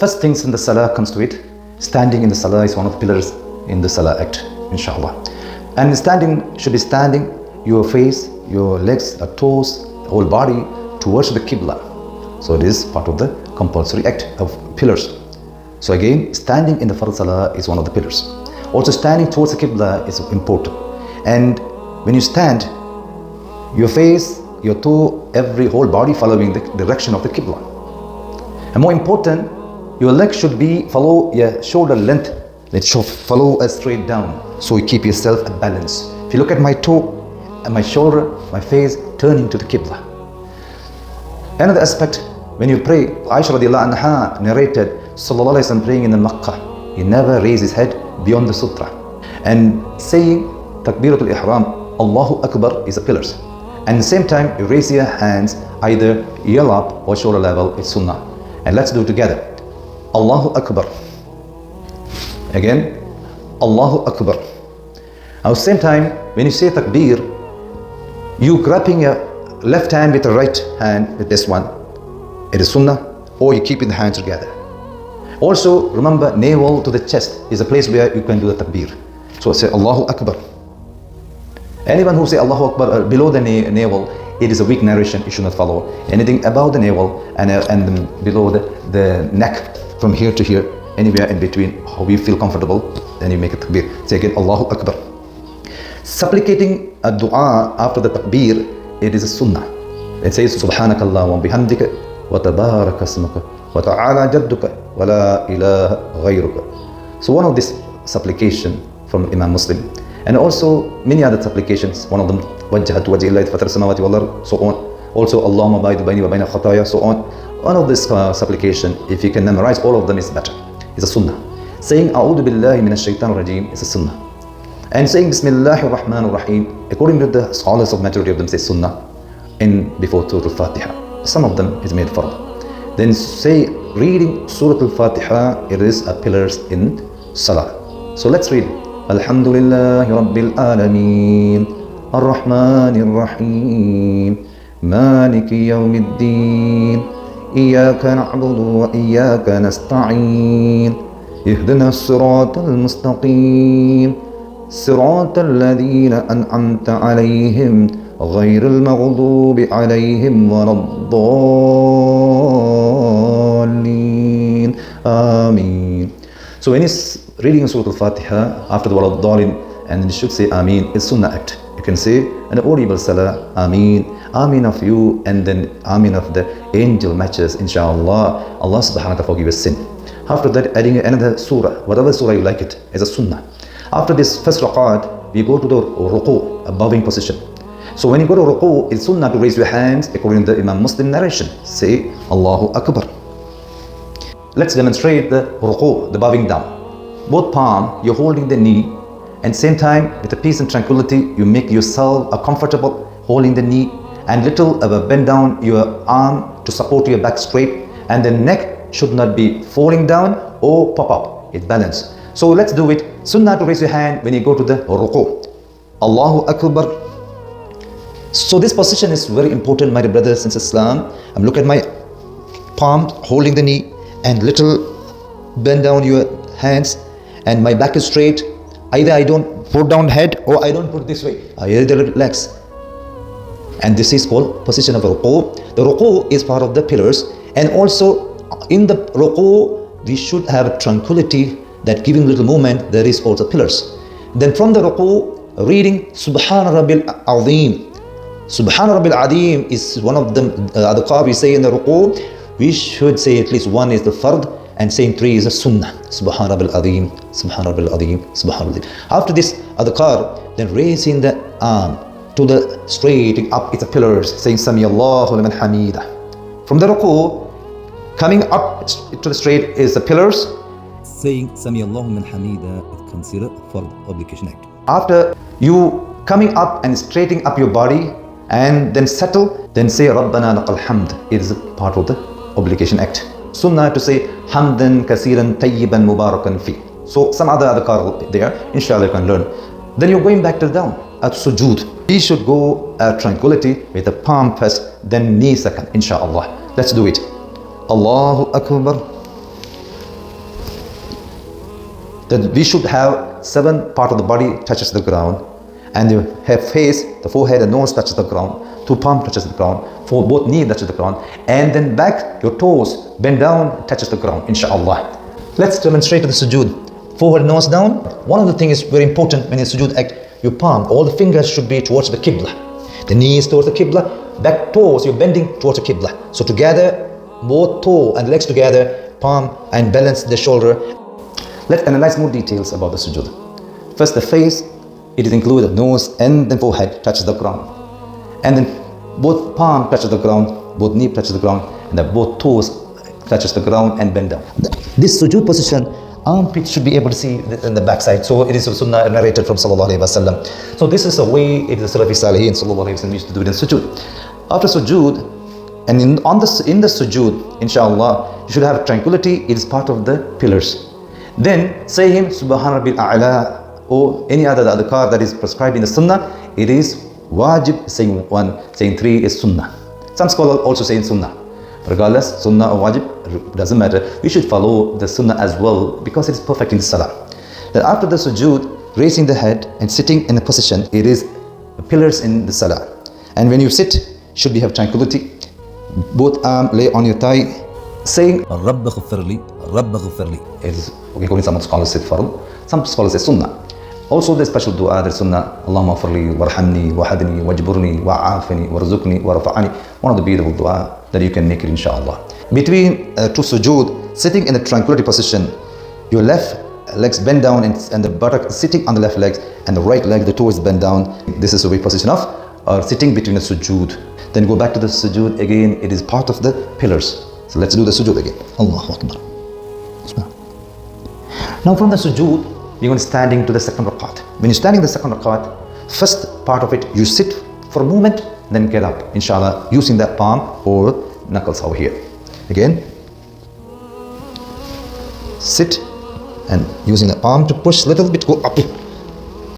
first things in the Salah comes to it. Standing in the Salah is one of the pillars in the Salah act, inshallah. And standing should be standing, your face, your legs, your toes, the whole body towards the Qibla. So it is part of the compulsory act of pillars. So again, standing in the Fard Salah is one of the pillars. Also standing towards the Qibla is important. And when you stand, your face, your toe, every whole body following the direction of the Qibla. And more important, your leg should be follow your shoulder length. It should follow straight down. So you keep yourself at balance. If you look at my toe and my shoulder, my face turning to the Qibla. Another aspect, when you pray, Aisha radiallahu anha narrated Sallallahu Alaihi Wasallam praying in the Makkah. He never raised his head beyond the sutra. And saying Takbiratul Ihram, Allahu Akbar is a pillar. And at the same time, you raise your hands either ear up or shoulder level, it's sunnah. And let's do it together. Allahu Akbar. Again, Allahu Akbar. At the same time, when you say takbir, you grabbing your left hand with the right hand with this one. It is sunnah, or you keeping the hands together. Also, remember, navel to the chest is a place where you can do the takbir. So say Allahu Akbar. Anyone who say Allahu Akbar below the navel, it is a weak narration, you should not follow. Anything above the navel and below the neck, from here to here, anywhere in between, how you feel comfortable, then you make a takbir. Say again, Allahu Akbar. Supplicating a dua after the takbir, it is a sunnah. It says, Subhanakallah wa bihamdika wa tabaraka asmuka wa ta'ala jadduka wa la ilaha ghayruka. So one of this supplication from Imam Muslim. And also many other supplications, one of them, وَجَّهَتْ وَجْهِ اللَّهِ فَطَرَ السَّمَاوَاتِ وَالْأَرْضِ, so on. Also, اللَّهُمَّ بَاعِدْ بَيْنِي وَبَيْنَ خَطَايَا, so on. One of this supplication, if you can memorize all of them, is better. It's a sunnah. Saying, أَعُوذُ بِاللَّهِ مِنَ الشَّيْطَانِ الرَّجِيمِ is a sunnah. And saying, Bismillahir Rahmanir Rahim, according to the scholars of majority of them say sunnah, in before Surah Al-Fatiha. Some of them is made fard. Then say, reading Surah Al-Fatiha, it is a pillars in Salah. So let's read. Alhamdulillahi Rabbil Alameen, Ar-Rahmanir Rahim, Maliki Yawmiddin, Iyaka na'budu wa iyaka nasta'een, Ihdina as-siratal mustaqeen, Siratal ladhina an'amta alayhim, Ghayril maghdubi alayhim waladdallin. Ameen. So when he's reading Surah Al-Fatiha after the word Dalin, and then you should say Ameen, it's Sunnah act. You can say an audible Salah, Ameen, Ameen of you, and then Ameen of the angel matches, inshallah. Allah subhanahu wa ta'ala forgive us sin. After that, adding another surah, whatever surah you like it, as a Sunnah. After this first raqat, we go to the ruku, a bowing position. So when you go to ruku, it's Sunnah to raise your hands according to the Imam Muslim narration. Say Allahu Akbar. Let's demonstrate the ruku, the bowing down. Both palm, you're holding the knee, and same time, with the peace and tranquility, you make yourself comfortable holding the knee, and little bend down your arm to support your back straight, and the neck should not be falling down or pop up. It's balanced. So let's do it. Sunnah to raise your hand when you go to the ruku. Allahu Akbar. So this position is very important, my brothers and Islam. I'm looking at my palm holding the knee, and little bend down your hands, and my back is straight. Either I don't put down head or I don't put this way. I either relax. And this is called position of ruku. The ruku is part of the pillars, and also in the ruku we should have tranquility, that giving little movement, there is also pillars. Then from the ruku, reading Subhana Rabbil Azim. Subhana Rabbil Azim is one of them, adhkar we say in the ruku. We should say at least one is the fard, and saying three is a sunnah. Subhan Rabbil Azim, Subhan Rabbil Azim, Subhan Rabbil Azim. After this adhkar, then raising the arm to the straight up, it's a pillars, saying Sami Allahu liman hamida. From the ruku, coming up to the straight is the pillars, saying Sami Allahu liman hamida, is considered fard obligation act. After you coming up and straightening up your body and then settle, then say Rabbana lakal hamd. It is a part of the obligation act. Sunnah to say hamdan kasiran tayyiban mubarakan fi. So some other adhkar there, inshallah you can learn. Then you're going back to down at sujood. We should go at tranquility with the palm first, then knee second, inshallah. Let's do it. Allahu Akbar. that we should have 7 parts of the body touches the ground, and you have face, the forehead and nose touches the ground, 2 palms touches the ground, for both knees touches the ground, and then back, your toes bend down, touches the ground, inshallah. Let's demonstrate the sujood. Forehead, nose down. One of the things is very important when you sujood act, your palm, all the fingers should be towards the Qibla. The knees towards the Qibla, back toes, you're bending towards the Qibla. So together, both toe and legs together, palm and balance the shoulder. Let's analyze more details about the sujood. First, the face, it is included nose and then forehead touches the ground. And then both palm touches the ground, both knee touches the ground, and then both toes touches the ground and bend down. This sujood position, armpit should be able to see in the backside. So it is a sunnah narrated from Sallallahu Alaihi Wasallam. So this is the way it is Salafi Salihin Sallallahu Alaihi Wasallam used to do it in sujood. After sujood, and in the sujood, inshallah, you should have tranquility. It is part of the pillars. Then say him Subhan Rabbil A'la or any other adhkar that is prescribed in the sunnah. It is wajib saying 1, saying 3 is sunnah. Some scholars also say sunnah. Regardless, sunnah or wajib, doesn't matter. We should follow the sunnah as well because it is perfect in salah. Then after the sujood, raising the head and sitting in a position, it is pillars in the salah. And when you sit, should be have tranquility. Both arms lay on your thigh, saying Rabb ghafirli, Rabb ghafirli. It is okay. Some scholars say farl, some scholars say sunnah. Also the special dua, the sunnah, Allahumma ghafirli, warhamni, wahadni, wajburni, wa'afini, warzuqni, warfa'ani. One of the beautiful dua that you can make it, inshallah. Between 2 sujood, sitting in the tranquility position, your left legs bend down and the buttock sitting on the left leg, and the right leg, the toe is bent down. This is the way position of sitting between the sujood. Then go back to the sujood again. It is part of the pillars. So let's do the sujood again. Allahu Akbar. Now from the sujood, you're going to standing to the second rakat. When you're standing the second rakat, first part of it, you sit for a moment, then get up, inshallah, using that palm or knuckles over here. Again, sit and using the palm to push a little bit, go up.